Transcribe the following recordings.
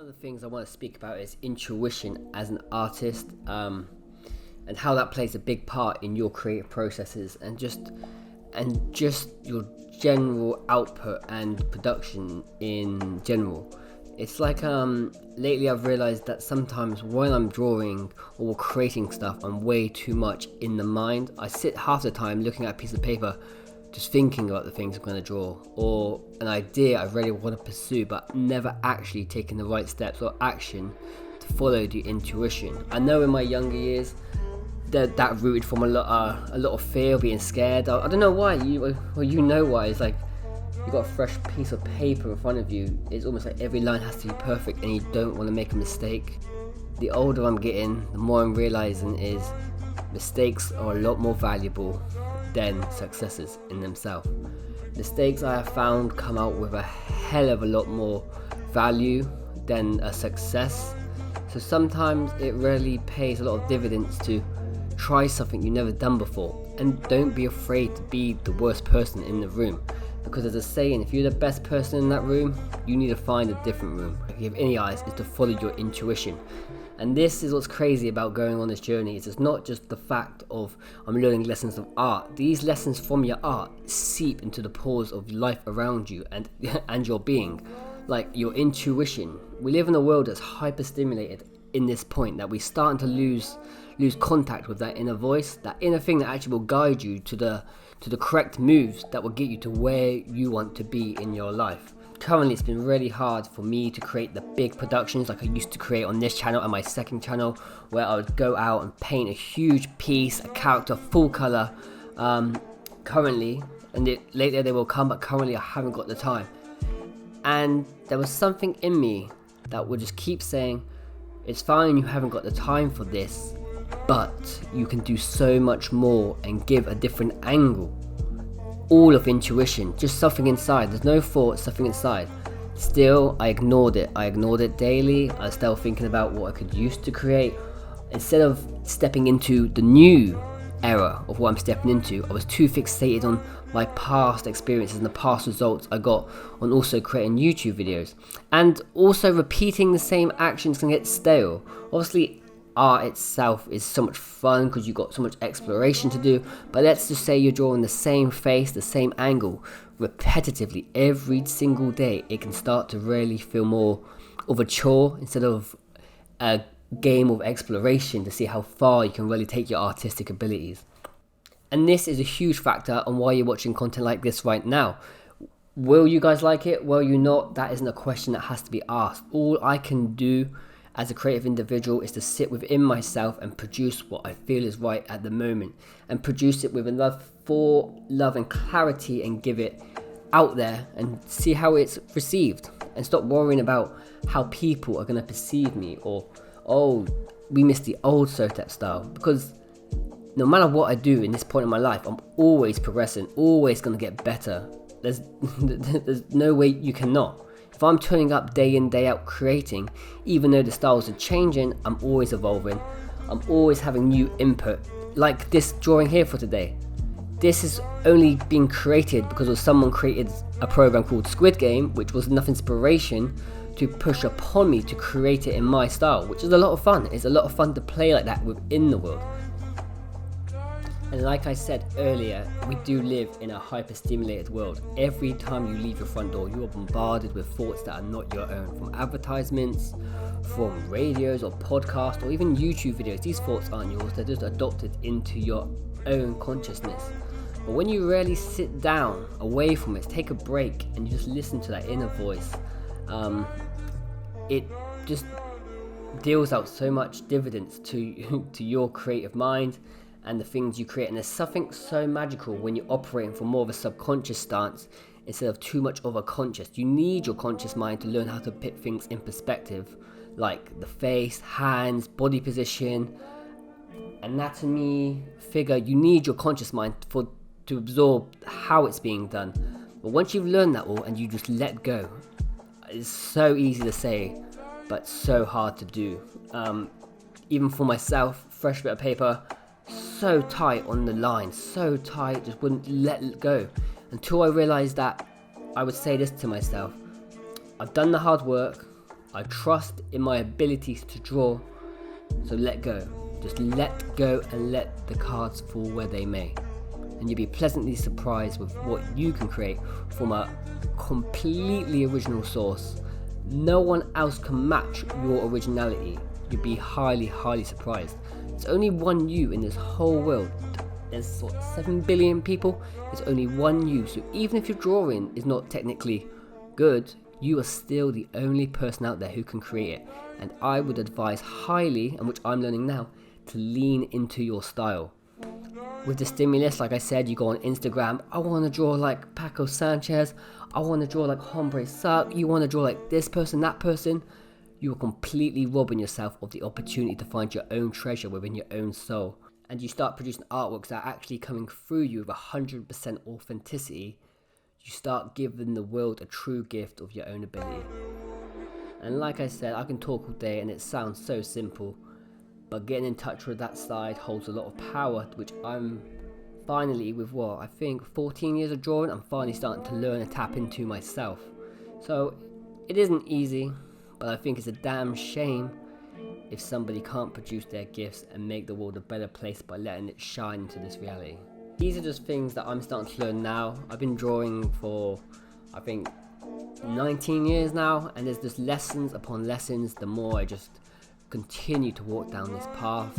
of the things I want to speak about is intuition as an artist, and how that plays a big part in your creative processes and just your general output and production in general. It's like lately I've realized that sometimes when I'm drawing or creating stuff, I'm way too much in the mind. I sit half the time looking at a piece of paper just thinking about the things I'm going to draw, or an idea I really want to pursue but never actually taking the right steps or action to follow the intuition. I know in my younger years that rooted from a lot of fear, being scared. I don't know why. You know why. It's like you got a fresh piece of paper in front of you. It's almost like every line has to be perfect and you don't want to make a mistake. The older I'm getting, the more I'm realizing is mistakes are a lot more valuable than successes in themselves. Mistakes, I have found, come out with a hell of a lot more value than a success. So sometimes it really pays a lot of dividends to try something you've never done before, and don't be afraid to be the worst person in the room, because there's a saying, if you're the best person in that room, you need to find a different room. If you have any eyes, is to follow your intuition. And this is what's crazy about going on this journey. It's not just the fact of I'm learning lessons of art. These lessons from your art seep into the pores of life around you and your being, like your intuition. We live in a world that's hyper stimulated in this point that we're starting to lose contact with that inner voice, that inner thing that actually will guide you to the correct moves that will get you to where you want to be in your life. Currently, it's been really hard for me to create the big productions like I used to create on this channel and my second channel, where I would go out and paint a huge piece, a character, full color. Currently, and later they will come, but currently I haven't got the time. And there was something in me that would just keep saying, it's fine, you haven't got the time for this, but you can do so much more and give a different angle. All of intuition, just something inside. There's no thought, something inside. Still, I ignored it. I ignored it daily. I was still thinking about what I could use to create. Instead of stepping into the new era of what I'm stepping into, I was too fixated on my past experiences and the past results I got on also creating YouTube videos. And also repeating the same actions can get stale. Obviously, art itself is so much fun because you've got so much exploration to do, but let's just say you're drawing the same face, the same angle repetitively every single day. It can start to really feel more of a chore instead of a game of exploration to see how far you can really take your artistic abilities. And this is a huge factor on why you're watching content like this right now. Will you guys like it? Will you not? That isn't a question that has to be asked. All I can do as a creative individual is to sit within myself and produce what I feel is right at the moment, and produce it with enough for love and clarity, and give it out there and see how it's received, and stop worrying about how people are going to perceive me, or we missed the old Sotep style, because no matter what I do in this point in my life, I'm always progressing, always going to get better. There's no way you cannot. If I'm turning up day in, day out creating, even though the styles are changing, I'm always evolving. I'm always having new input. Like this drawing here for today. This is only being created because of someone created a program called Squid, which was enough inspiration to push upon me to create it in my style, which is a lot of fun. It's a lot of fun to play like that within the world. And like I said earlier, we do live in a hyper-stimulated world. Every time you leave your front door, you are bombarded with thoughts that are not your own. From advertisements, from radios or podcasts, or even YouTube videos. These thoughts aren't yours, they're just adopted into your own consciousness. But when you really sit down, away from it, take a break, and you just listen to that inner voice, it just deals out so much dividends to your creative mind and the things you create. And there's something so magical when you're operating from more of a subconscious stance instead of too much of a conscious. You need your conscious mind to learn how to put things in perspective, like the face, hands, body position, anatomy, figure. You need your conscious mind to absorb how it's being done. But once you've learned that all and you just let go, it's so easy to say but so hard to do. Even for myself, fresh bit of paper, so tight on the line, so tight, just wouldn't let it go, until I realized that I would say this to myself: I've done the hard work, I trust in my abilities to draw, so let go. Just let go and let the cards fall where they may. And you'll be pleasantly surprised with what you can create from a completely original source. No one else can match your originality. You'll be highly, highly surprised. There's only one you in this whole world. There's 7 billion people. There's only one you. So even if your drawing is not technically good, you are still the only person out there who can create it. And I would advise highly, and which I'm learning now, to lean into your style. With the stimulus, like I said, you go on Instagram, I want to draw like Paco Sanchez, I want to draw like Hombre Suck, you want to draw like this person, that person. You are completely robbing yourself of the opportunity to find your own treasure within your own soul. And you start producing artworks that are actually coming through you with 100% authenticity. You start giving the world a true gift of your own ability. And like I said, I can talk all day and it sounds so simple, but getting in touch with that side holds a lot of power, which I'm finally, with I think 14 years of drawing, I'm finally starting to learn and tap into myself. So it isn't easy, but I think it's a damn shame if somebody can't produce their gifts and make the world a better place by letting it shine into this reality. These are just things that I'm starting to learn now. I've been drawing for, I think, 19 years now, and there's just lessons upon lessons. The more I just continue to walk down this path,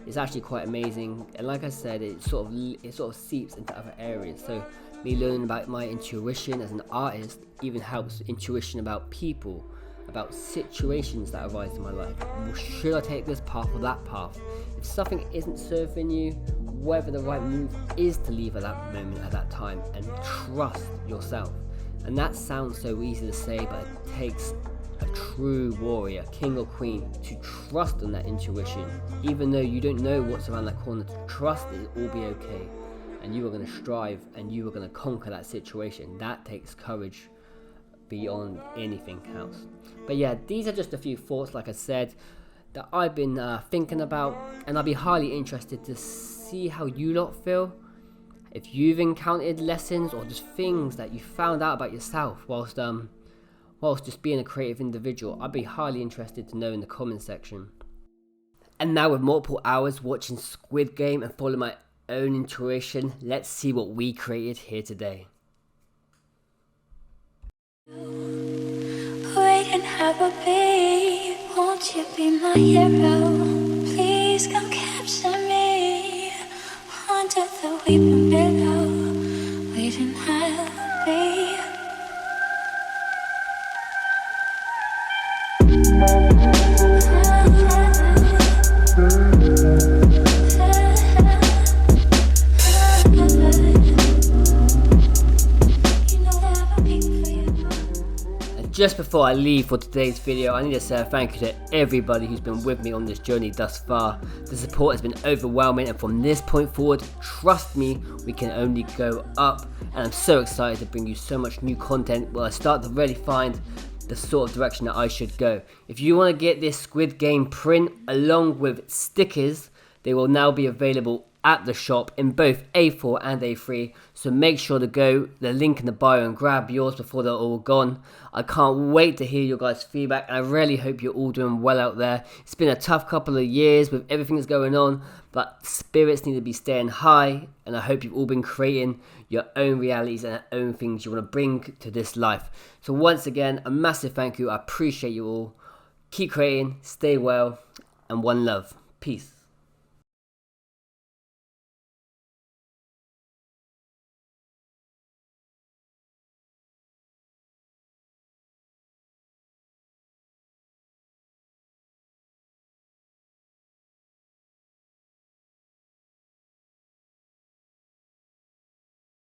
it's actually quite amazing. And like I said, it sort of seeps into other areas. So me learning about my intuition as an artist even helps intuition about people, about situations that arise in my life. Should I take this path or that path? If something isn't serving you, whether the right move is to leave at that moment, at that time, and trust yourself. And that sounds so easy to say, but it takes a true warrior, king or queen, to trust on that intuition. Even though you don't know what's around that corner, to trust it will be okay. And you are going to strive and you are going to conquer that situation. That takes courage beyond anything else. But yeah, these are just a few thoughts, like I said, that I've been thinking about, and I'd be highly interested to see how you lot feel. If you've encountered lessons or just things that you found out about yourself whilst just being a creative individual, I'd be highly interested to know in the comment section. And now, with multiple hours watching Squid Game and following my own intuition, let's see what we created here today. We can have a beat. Won't you be my hero? Please come capture me under the weeping willow. We can have a beat. Just before I leave for today's video, I need to say a thank you to everybody who's been with me on this journey thus far. The support has been overwhelming, and from this point forward, trust me, we can only go up. And I'm so excited to bring you so much new content while I start to really find the sort of direction that I should go. If you want to get this Squid Game print along with stickers, they will now be available at the shop in both A4 and A3, so make sure to go the link in the bio and grab yours before they're all gone. I can't wait to hear your guys' feedback, and I really hope you're all doing well out there. It's been a tough couple of years with everything that's going on, but spirits need to be staying high, and I hope you've all been creating your own realities and own things you want to bring to this life. So once again, a massive thank you. I appreciate you all. Keep creating, stay well, and one love. Peace.